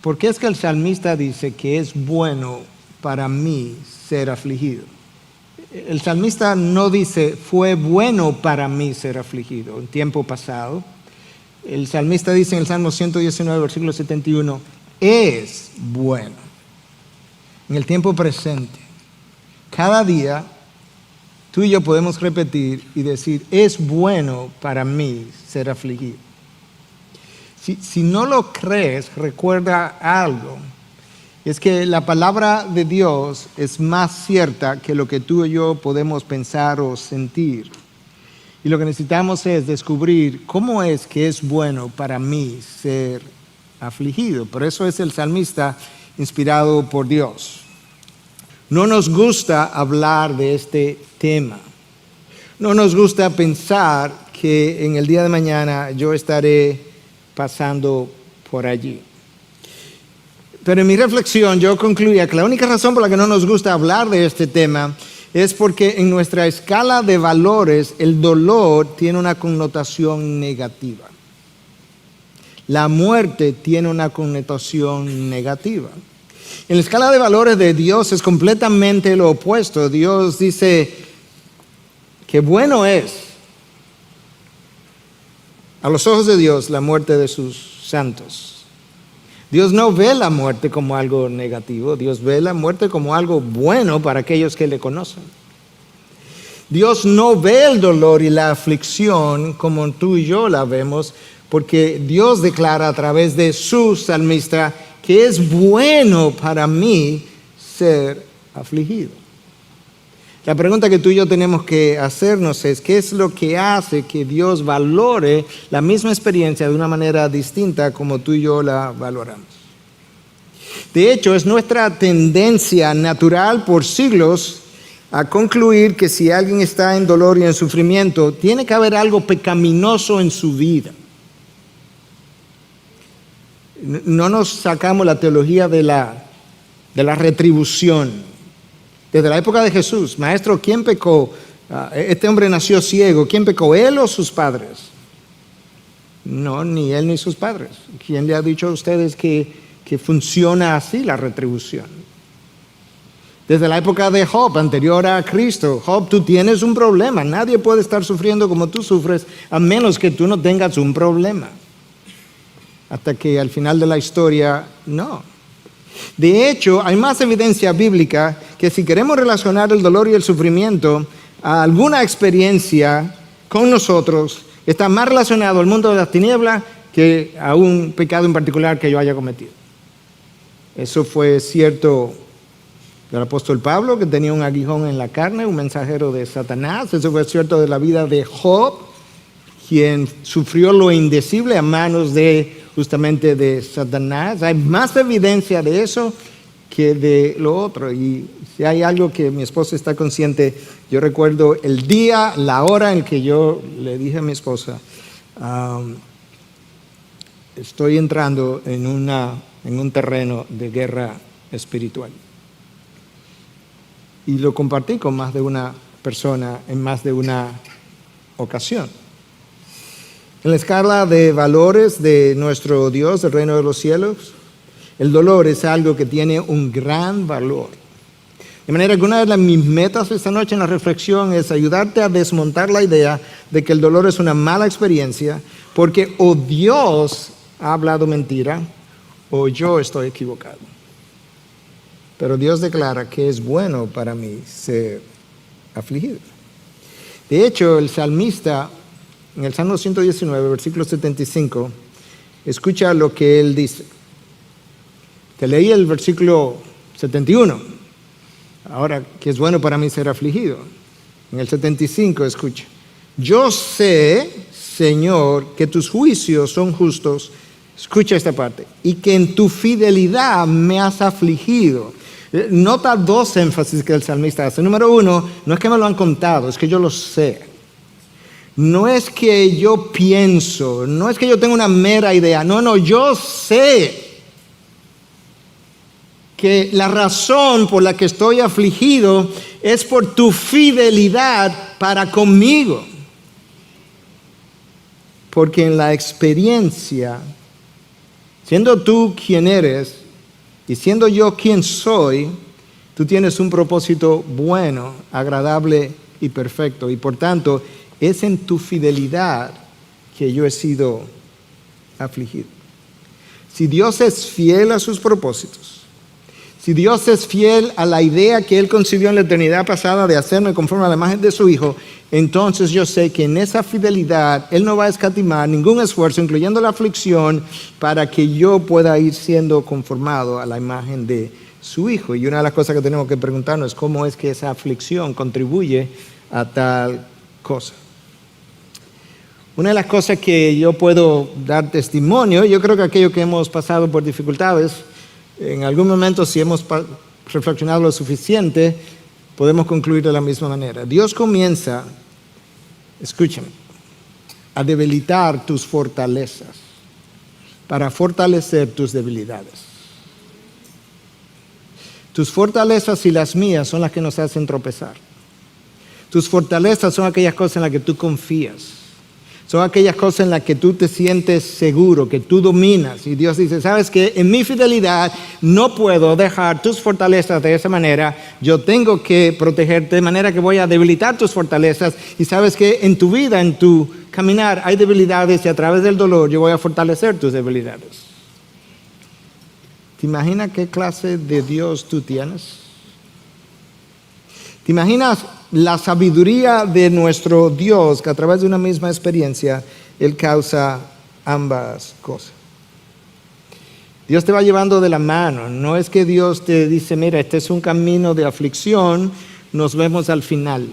¿por qué es que el salmista dice que es bueno para mí ser afligido? El salmista no dice, fue bueno para mí ser afligido en tiempo pasado. El salmista dice en el Salmo 119, versículo 71, es bueno en el tiempo presente. Cada día tú y yo podemos repetir y decir, es bueno para mí ser afligido. Si no lo crees, recuerda algo. Es que la palabra de Dios es más cierta que lo que tú y yo podemos pensar o sentir. Y lo que necesitamos es descubrir cómo es que es bueno para mí ser afligido. Por eso es el salmista inspirado por Dios. No nos gusta hablar de este tema. No nos gusta pensar que en el día de mañana yo estaré pasando por allí. Pero en mi reflexión yo concluía que la única razón por la que no nos gusta hablar de este tema es porque en nuestra escala de valores el dolor tiene una connotación negativa. La muerte tiene una connotación negativa. En la escala de valores de Dios es completamente lo opuesto. Dios dice que bueno es a los ojos de Dios la muerte de sus santos. Dios no ve la muerte como algo negativo, Dios ve la muerte como algo bueno para aquellos que le conocen. Dios no ve el dolor y la aflicción como tú y yo la vemos, porque Dios declara a través de su salmista que es bueno para mí ser afligido. La pregunta que tú y yo tenemos que hacernos es, ¿qué es lo que hace que Dios valore la misma experiencia de una manera distinta como tú y yo la valoramos? De hecho, es nuestra tendencia natural por siglos a concluir que si alguien está en dolor y en sufrimiento, tiene que haber algo pecaminoso en su vida. No nos sacamos la teología de la retribución. Desde la época de Jesús, maestro, ¿quién pecó? Este hombre nació ciego. ¿Quién pecó, él o sus padres? No, ni él ni sus padres. ¿Quién le ha dicho a ustedes que funciona así la retribución? Desde la época de Job, anterior a Cristo, Job, tú tienes un problema. Nadie puede estar sufriendo como tú sufres a menos que tú no tengas un problema. Hasta que al final de la historia, no. De hecho, hay más evidencia bíblica que si queremos relacionar el dolor y el sufrimiento a alguna experiencia con nosotros, está más relacionado al mundo de las tinieblas que a un pecado en particular que yo haya cometido. Eso fue cierto del apóstol Pablo, que tenía un aguijón en la carne, un mensajero de Satanás. Eso fue cierto de la vida de Job, quien sufrió lo indecible a manos de justamente de Satanás. Hay más evidencia de eso que de lo otro. Y si hay algo que mi esposa está consciente, yo recuerdo el día, la hora en que yo le dije a mi esposa, estoy entrando en un terreno de guerra espiritual. Y lo compartí con más de una persona en más de una ocasión. En la escala de valores de nuestro Dios, el reino de los cielos, el dolor es algo que tiene un gran valor. De manera que una de mis metas esta noche en la reflexión es ayudarte a desmontar la idea de que el dolor es una mala experiencia, porque o Dios ha hablado mentira o yo estoy equivocado. Pero Dios declara que es bueno para mí ser afligido. De hecho, el salmista, en el Salmo 119, versículo 75, escucha lo que él dice. Te leí el versículo 71. Ahora, que es bueno para mí ser afligido. En el 75, escucha. Yo sé, Señor, que tus juicios son justos. Escucha esta parte. Y que en tu fidelidad me has afligido. Nota dos énfasis que el salmista hace. Número uno, no es que me lo han contado, es que yo lo sé. No es que yo pienso, no es que yo tenga una mera idea. No, yo sé que la razón por la que estoy afligido es por tu fidelidad para conmigo. Porque en la experiencia, siendo tú quien eres, Y siendo yo quien soy, tú tienes un propósito bueno, agradable y perfecto. Y por tanto, es en tu fidelidad que yo he sido afligido. Si Dios es fiel a sus propósitos, si Dios es fiel a la idea que Él concibió en la eternidad pasada de hacerme conforme a la imagen de su Hijo, entonces yo sé que en esa fidelidad Él no va a escatimar ningún esfuerzo, incluyendo la aflicción, para que yo pueda ir siendo conformado a la imagen de su Hijo. Y una de las cosas que tenemos que preguntarnos es cómo es que esa aflicción contribuye a tal cosa. Una de las cosas que yo puedo dar testimonio, yo creo que aquellos que hemos pasado por dificultades, en algún momento, si hemos reflexionado lo suficiente, podemos concluir de la misma manera. Dios comienza, escúchame, a debilitar tus fortalezas para fortalecer tus debilidades. Tus fortalezas y las mías son las que nos hacen tropezar. Tus fortalezas son aquellas cosas en las que tú confías. Son aquellas cosas en las que tú te sientes seguro, que tú dominas. Y Dios dice, ¿sabes qué? En mi fidelidad no puedo dejar tus fortalezas de esa manera. Yo tengo que protegerte de manera que voy a debilitar tus fortalezas. Y ¿sabes qué? En tu vida, en tu caminar, hay debilidades y a través del dolor yo voy a fortalecer tus debilidades. ¿Te imaginas qué clase de Dios tú tienes? ¿Te imaginas la sabiduría de nuestro Dios que a través de una misma experiencia Él causa ambas cosas? Dios te va llevando de la mano. No es que Dios te dice, mira, este es un camino de aflicción, nos vemos al final.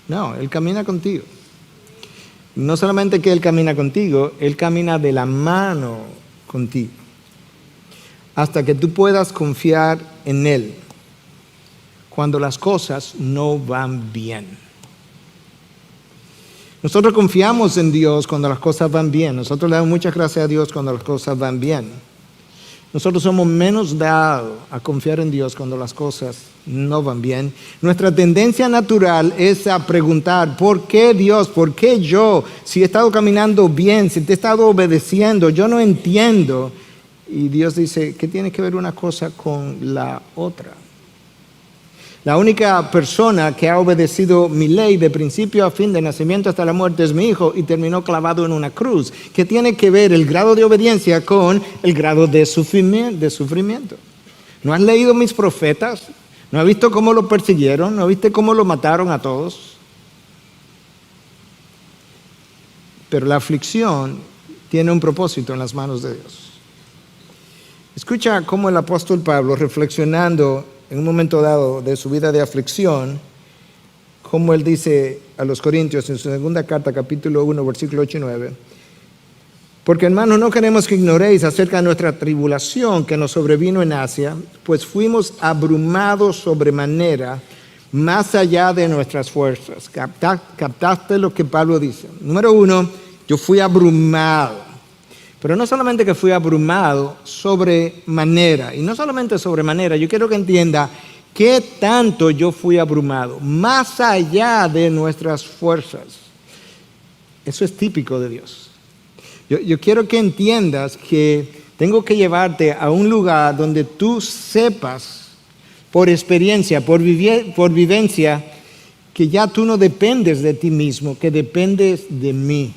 No, Él camina contigo. No solamente que Él camina contigo, Él camina de la mano contigo. Hasta que tú puedas confiar en Él cuando las cosas no van bien. Nosotros confiamos en Dios cuando las cosas van bien. Nosotros le damos muchas gracias a Dios cuando las cosas van bien. Nosotros somos menos dados a confiar en Dios cuando las cosas no van bien. Nuestra tendencia natural es a preguntar, ¿por qué Dios? ¿Por qué yo? Si he estado caminando bien, si te he estado obedeciendo, yo no entiendo. Y Dios dice, ¿qué tiene que ver una cosa con la otra? La única persona que ha obedecido mi ley de principio a fin, de nacimiento hasta la muerte, es mi hijo y terminó clavado en una cruz. ¿Qué tiene que ver el grado de obediencia con el grado de sufrimiento? ¿No has leído mis profetas? ¿No has visto cómo lo persiguieron? ¿No viste cómo lo mataron a todos? Pero la aflicción tiene un propósito en las manos de Dios. Escucha cómo el apóstol Pablo, reflexionando en un momento dado de su vida de aflicción, como él dice a los Corintios en su segunda carta, capítulo 1, versículo 8 y 9, porque hermanos, no queremos que ignoréis acerca de nuestra tribulación que nos sobrevino en Asia, pues fuimos abrumados sobremanera, más allá de nuestras fuerzas. ¿Captaste lo que Pablo dice? Número 1, yo fui abrumado. Pero no solamente que fui abrumado, sobremanera. Y no solamente sobremanera, yo quiero que entienda qué tanto yo fui abrumado, más allá de nuestras fuerzas. Eso es típico de Dios. Yo quiero que entiendas que tengo que llevarte a un lugar donde tú sepas, por experiencia, por vivencia, que ya tú no dependes de ti mismo, que dependes de mí.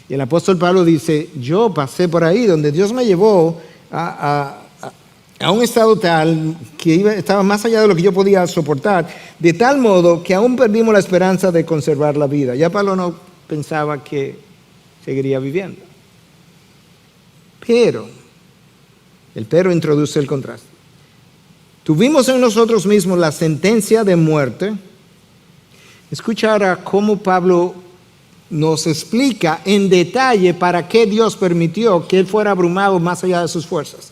Y el apóstol Pablo dice, yo pasé por ahí donde Dios me llevó a un estado tal que estaba más allá de lo que yo podía soportar, de tal modo que aún perdimos la esperanza de conservar la vida. Ya Pablo no pensaba que seguiría viviendo. Pero, el pero introduce el contraste. Tuvimos en nosotros mismos la sentencia de muerte. Escucha ahora cómo Pablo nos explica en detalle para qué Dios permitió que él fuera abrumado más allá de sus fuerzas.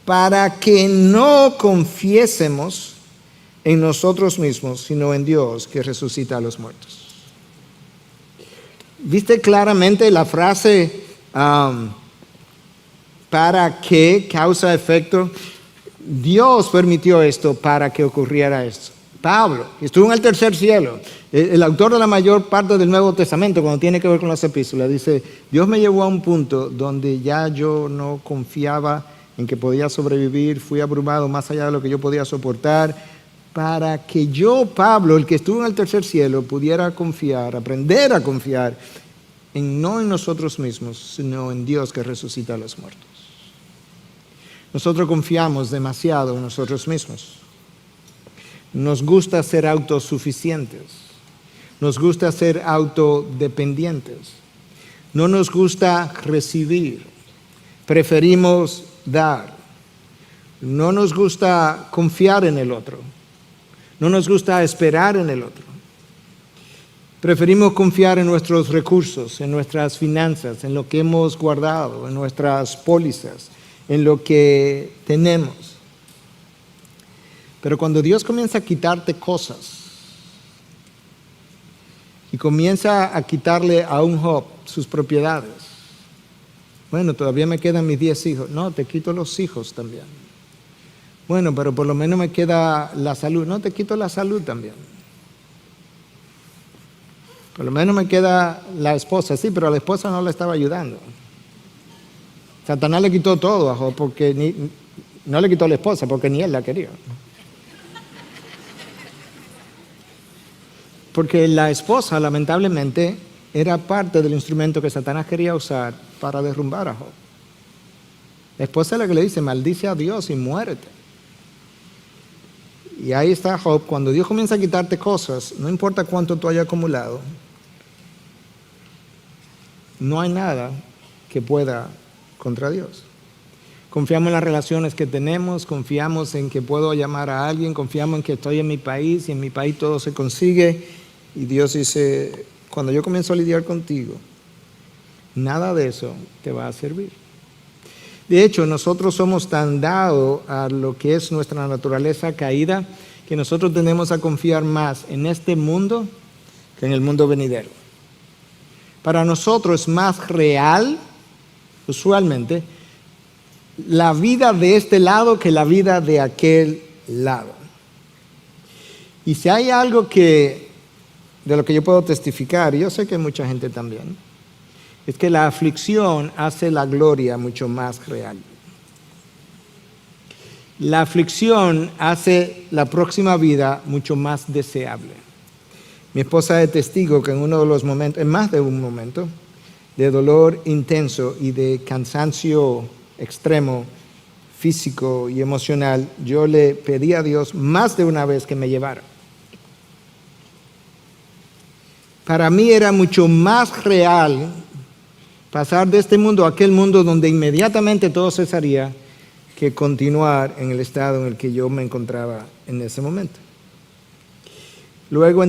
Para que no confiésemos en nosotros mismos, sino en Dios que resucita a los muertos. ¿Viste claramente la frase para qué, causa, efecto? Dios permitió esto para que ocurriera esto. Pablo estuvo en el tercer cielo. El autor de la mayor parte del Nuevo Testamento, cuando tiene que ver con las epístolas, dice, Dios me llevó a un punto donde ya yo no confiaba en que podía sobrevivir, fui abrumado más allá de lo que yo podía soportar, para que yo, Pablo, el que estuvo en el tercer cielo, pudiera confiar, aprender a confiar, no en nosotros mismos, sino en Dios que resucita a los muertos. Nosotros confiamos demasiado en nosotros mismos. Nos gusta ser autosuficientes. Nos gusta ser autodependientes. No nos gusta recibir. Preferimos dar. No nos gusta confiar en el otro. No nos gusta esperar en el otro. Preferimos confiar en nuestros recursos, en nuestras finanzas, en lo que hemos guardado, en nuestras pólizas, en lo que tenemos. Pero cuando Dios comienza a quitarte cosas y comienza a quitarle a un Job sus propiedades, bueno, todavía me quedan mis 10 hijos. No, te quito los hijos también. Bueno, pero por lo menos me queda la salud. No, te quito la salud también. Por lo menos me queda la esposa. Sí, pero la esposa no le estaba ayudando. Satanás le quitó todo a Job porque no le quitó la esposa porque ni él la quería. Porque la esposa, lamentablemente, era parte del instrumento que Satanás quería usar para derrumbar a Job. La esposa es la que le dice, maldice a Dios y muérete. Y ahí está Job. Cuando Dios comienza a quitarte cosas, no importa cuánto tú hayas acumulado, no hay nada que pueda contra Dios. Confiamos en las relaciones que tenemos, confiamos en que puedo llamar a alguien, confiamos en que estoy en mi país y en mi país todo se consigue. Y Dios dice, cuando yo comienzo a lidiar contigo, nada de eso te va a servir. De hecho, nosotros somos tan dados a lo que es nuestra naturaleza caída que nosotros tendemos a confiar más en este mundo que en el mundo venidero. Para nosotros es más real, usualmente, la vida de este lado que la vida de aquel lado. Y si hay algo de lo que yo puedo testificar, y yo sé que mucha gente también, es que la aflicción hace la gloria mucho más real. La aflicción hace la próxima vida mucho más deseable. Mi esposa es testigo que en uno de los momentos, en más de un momento, de dolor intenso y de cansancio extremo, físico y emocional, yo le pedí a Dios más de una vez que me llevara. Para mí era mucho más real pasar de este mundo a aquel mundo donde inmediatamente todo cesaría que continuar en el estado en el que yo me encontraba en ese momento. Luego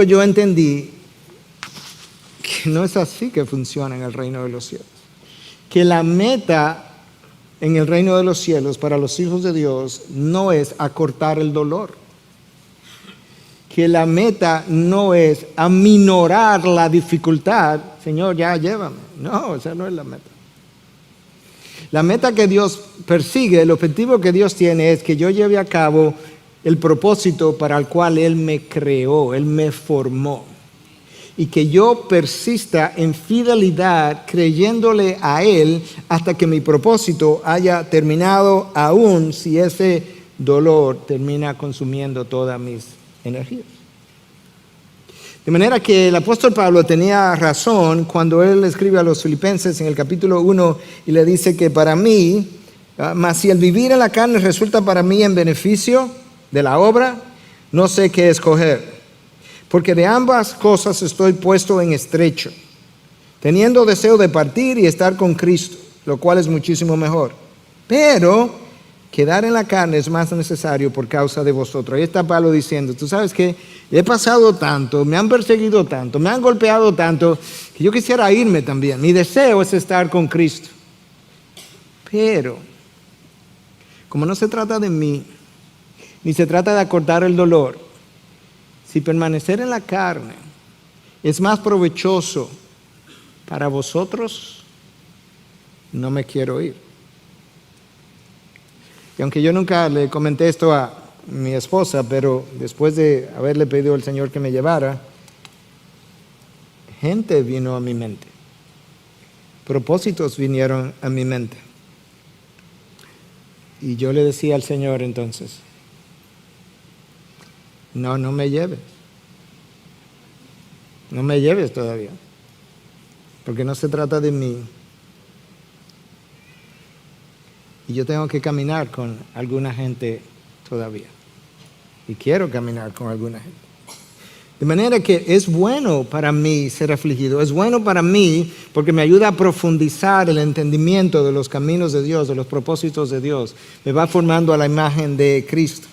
yo entendí que no es así que funciona en el reino de los cielos. Que la meta en el reino de los cielos para los hijos de Dios no es acortar el dolor. Que la meta no es aminorar la dificultad. Señor, ya llévame. No, esa no es la meta. La meta que Dios persigue, el objetivo que Dios tiene es que yo lleve a cabo el propósito para el cual Él me creó, Él me formó. Y que yo persista en fidelidad creyéndole a Él hasta que mi propósito haya terminado, aun si ese dolor termina consumiendo todas mis energías. De manera que el apóstol Pablo tenía razón cuando él escribe a los Filipenses en el capítulo 1 y le dice que para mí, mas si el vivir en la carne resulta para mí en beneficio de la obra, no sé qué escoger. Porque de ambas cosas estoy puesto en estrecho, teniendo deseo de partir y estar con Cristo, lo cual es muchísimo mejor. Pero quedar en la carne es más necesario por causa de vosotros. Ahí está Pablo diciendo, tú sabes que he pasado tanto, me han perseguido tanto, me han golpeado tanto, que yo quisiera irme también. Mi deseo es estar con Cristo. Pero, como no se trata de mí, ni se trata de acortar el dolor, si permanecer en la carne es más provechoso para vosotros, no me quiero ir. Y aunque yo nunca le comenté esto a mi esposa, pero después de haberle pedido al Señor que me llevara, gente vino a mi mente propósitos vinieron a mi mente. Y yo le decía al Señor entonces, no me lleves. No me lleves todavía. Porque no se trata de mí. Y yo tengo que caminar con alguna gente todavía. Y quiero caminar con alguna gente. De manera que es bueno para mí ser afligido. Es bueno para mí porque me ayuda a profundizar el entendimiento de los caminos de Dios, de los propósitos de Dios. Me va formando a la imagen de Cristo.